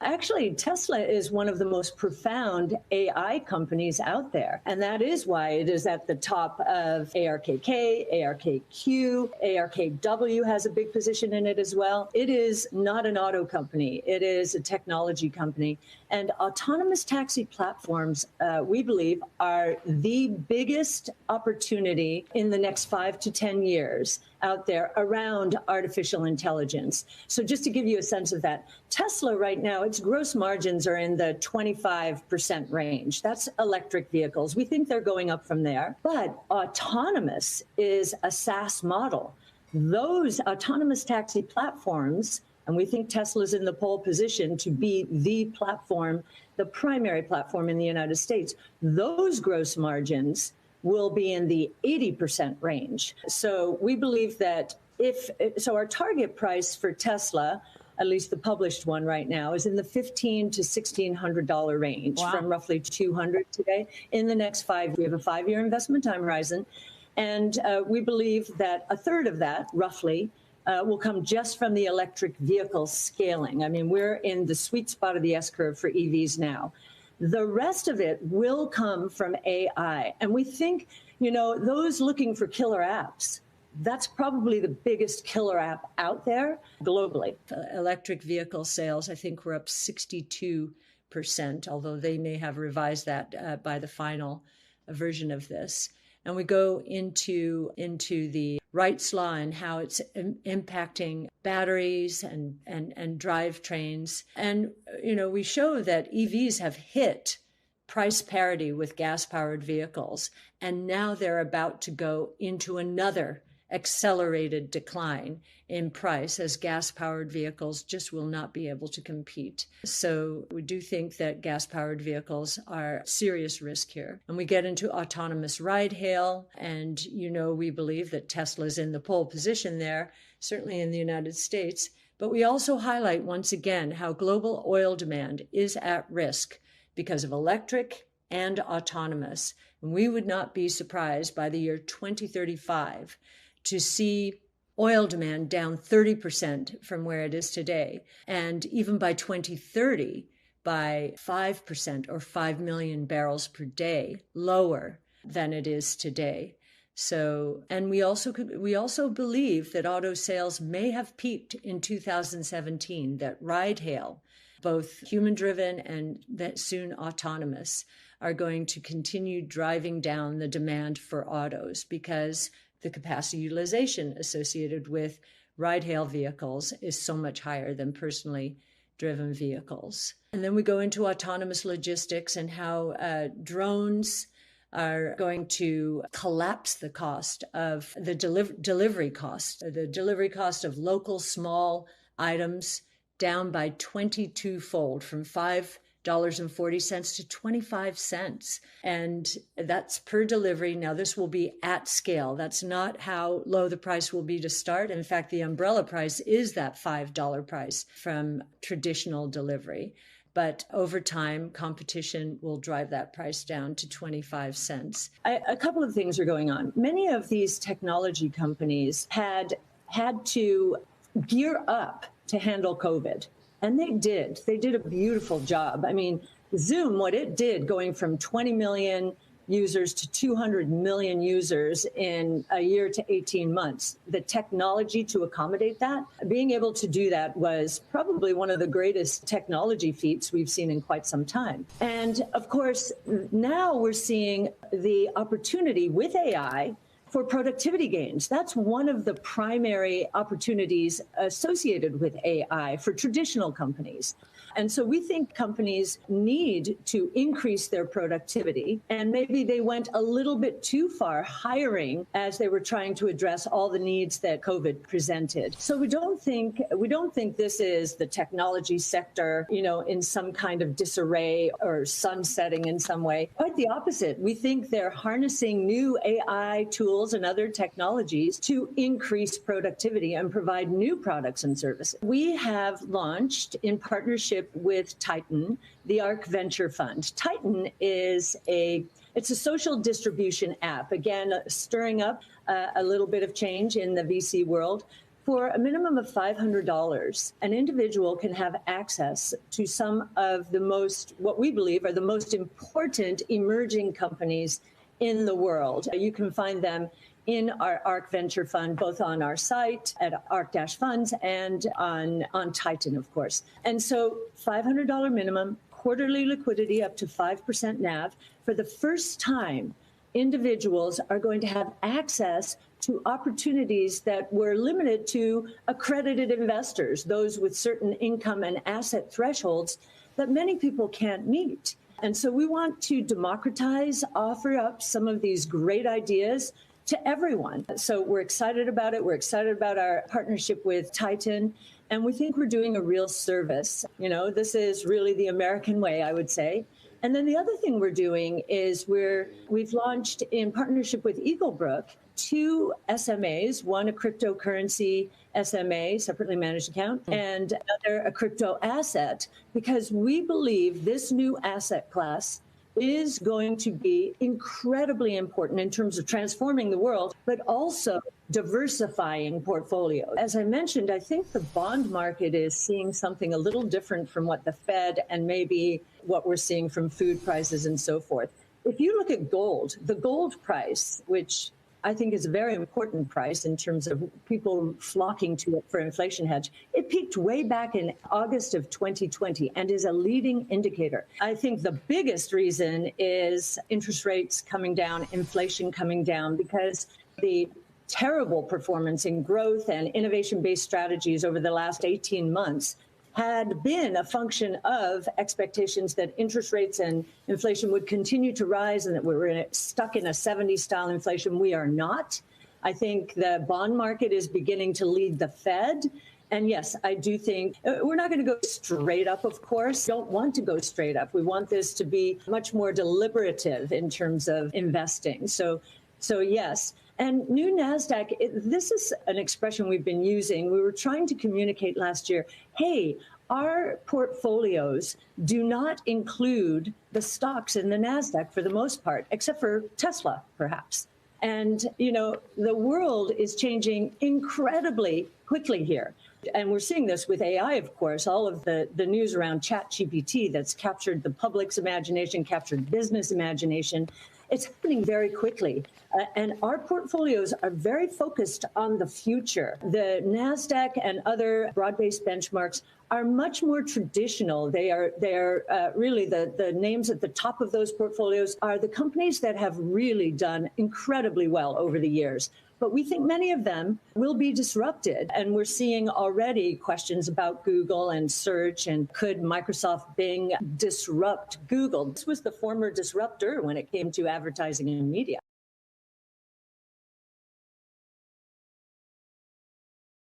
Actually, Tesla is one of the most profound AI companies out there. And that is why it is at the top of ARKK, ARKQ, ARKW has a big position in it as well. It is not an auto company. It is a technology company. And autonomous taxi platforms, we believe, are the biggest opportunity in the next 5 to 10 years out there around artificial intelligence. So just to give you a sense of that, Tesla right now, its gross margins are in the 25% range. That's electric vehicles. We think they're going up from there. But autonomous is a SaaS model. Those autonomous taxi platforms, and we think Tesla's in the pole position to be the platform, the primary platform in the United States, those gross margins will be in the 80% range. So we believe that our target price for Tesla, at least the published one right now, is in the $1,500 to $1,600 range. Wow. From roughly $200 today. In the next 5, we have a 5-year investment time horizon. And we believe that a third of that, roughly, will come just from the electric vehicle scaling. I mean, we're in the sweet spot of the S-curve for EVs now. The rest of it will come from AI. And we think, those looking for killer apps, that's probably the biggest killer app out there globally. Electric vehicle sales, I think, were up 62%, although they may have revised that by the final version of this. And we go into the Wright's law and how it's impacting batteries and drivetrains. And, we show that EVs have hit price parity with gas-powered vehicles. And now they're about to go into another accelerated decline in price as gas-powered vehicles just will not be able to compete. So we do think that gas-powered vehicles are serious risk here. And we get into autonomous ride-hail, and we believe that Tesla's in the pole position there, certainly in the United States. But we also highlight once again how global oil demand is at risk because of electric and autonomous. And we would not be surprised by the year 2035 to see oil demand down 30% from where it is today. And even by 2030, by 5% or 5 million barrels per day lower than it is today. So, and we also believe that auto sales may have peaked in 2017, that ride-hail, both human-driven and that soon autonomous, are going to continue driving down the demand for autos because the capacity utilization associated with ride-hail vehicles is so much higher than personally driven vehicles. And then we go into autonomous logistics and how drones are going to collapse the cost of the delivery cost of local small items down by 22-fold from $5.40 to 25 cents. And that's per delivery. Now, this will be at scale. That's not how low the price will be to start. In fact, the umbrella price is that $5 price from traditional delivery. But over time, competition will drive that price down to 25 cents. A couple of things are going on. Many of these technology companies had to gear up to handle COVID. And they did. They did a beautiful job. I mean, Zoom, what it did going from 20 million users to 200 million users in a year to 18 months, the technology to accommodate that, being able to do that was probably one of the greatest technology feats we've seen in quite some time. And of course, now we're seeing the opportunity with AI for productivity gains. That's one of the primary opportunities associated with AI for traditional companies. And so we think companies need to increase their productivity, and maybe they went a little bit too far hiring as they were trying to address all the needs that COVID presented. So we don't think this is the technology sector, in some kind of disarray or sunsetting in some way. Quite the opposite. We think they're harnessing new AI tools and other technologies to increase productivity and provide new products and services. We have launched in partnership with Titan, the ARC Venture Fund. Titan is it's a social distribution app, again, stirring up a little bit of change in the VC world For a minimum of $500, an individual can have access to some of the most, what we believe are the most important emerging companies in the world. You can find them in our ARC Venture Fund, both on our site at ARC-Funds and on Titan, of course. And so $500 minimum, quarterly liquidity up to 5% NAV. For the first time, individuals are going to have access to opportunities that were limited to accredited investors, those with certain income and asset thresholds that many people can't meet. And so we want to democratize, offer up some of these great ideas to everyone. So we're excited about it. We're excited about our partnership with Titan, and we think we're doing a real service. You know, this is really the American way, I would say. And then the other thing we're doing is we've launched in partnership with Eaglebrook 2 SMAs, one a cryptocurrency SMA, separately managed account, and another a crypto asset, because we believe this new asset class is going to be incredibly important in terms of transforming the world, but also diversifying portfolios. As I mentioned, I think the bond market is seeing something a little different from what the Fed and maybe what we're seeing from food prices and so forth. If you look at gold, the gold price, which I think is a very important price in terms of people flocking to it for inflation hedge. It peaked way back in August of 2020 and is a leading indicator. I think the biggest reason is interest rates coming down, inflation coming down, because the terrible performance in growth and innovation-based strategies over the last 18 months had been a function of expectations that interest rates and inflation would continue to rise and that we were stuck in a 70s style inflation. We are not. I think the bond market is beginning to lead the Fed. And yes, I do think we're not going to go straight up, of course. We don't want to go straight up. We want this to be much more deliberative in terms of investing. So yes. And new NASDAQ, this is an expression we've been using. We were trying to communicate last year, hey, our portfolios do not include the stocks in the NASDAQ for the most part, except for Tesla, perhaps. And, you know, the world is changing incredibly quickly here. And we're seeing this with AI, of course, all of the news around ChatGPT that's captured the public's imagination, captured business imagination. It's happening very quickly. And our portfolios are very focused on the future. The NASDAQ and other broad-based benchmarks are much more traditional. They are really the names at the top of those portfolios are the companies that have really done incredibly well over the years. But we think many of them will be disrupted. And we're seeing already questions about Google and search, and could Microsoft Bing disrupt Google? This was the former disruptor when it came to advertising and media.